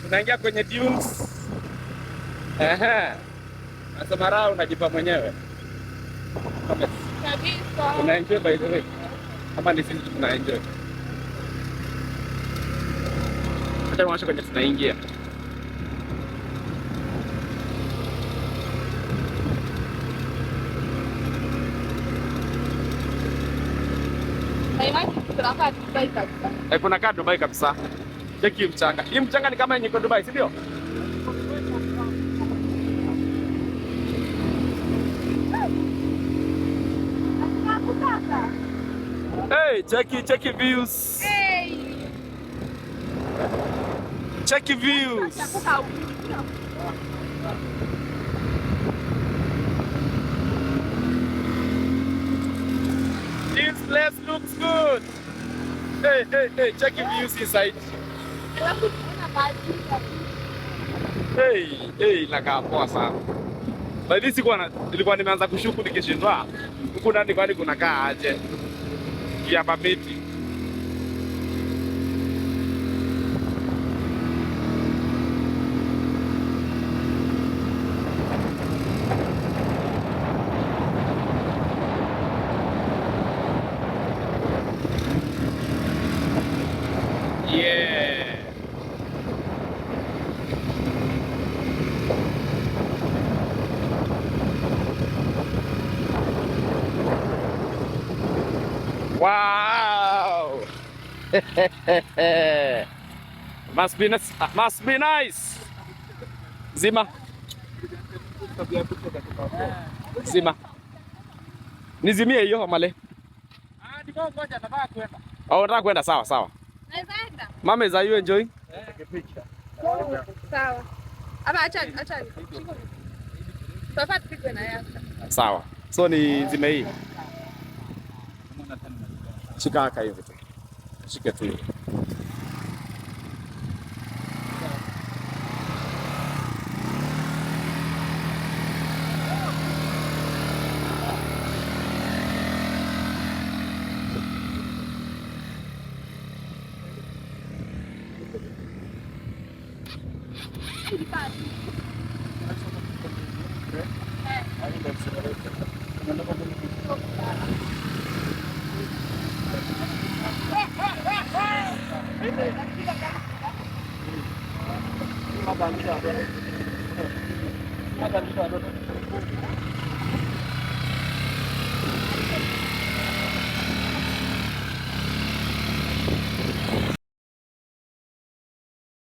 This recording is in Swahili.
Unaingia kwenye dunes. Nasema raha unajipa mwenyewe. Kabisa. Unaenjoy by the way. Kama ni sisi tunaenjoy. Acha tuanze kwenye tunaingia. Kuna kaa Dubai kabisa. Cheki mchanga. Hii mchanga ni kama yenye iko Dubai, si ndio? Hey, check views. Hey. Check views. This place looks good. Hey, check views inside. Hey, nakaa poa sana. By this nilikuwa nimeanza kushuku nikishindwa. Huku ndani kwani kunakaa aje? Ya mabeti. Yeah. Wow. Must be nice. Zima. Zima. Nizimie hiyo amale. Niko ngoja nataka kwenda. Nataka kwenda, sawa sawa. Naenda. Mama, is you enjoying? Sawa. Ama acha. Tafadhali tupigwe na yako. Sawa. So ni zime hii. Shika haka hivi tu. Shika tu.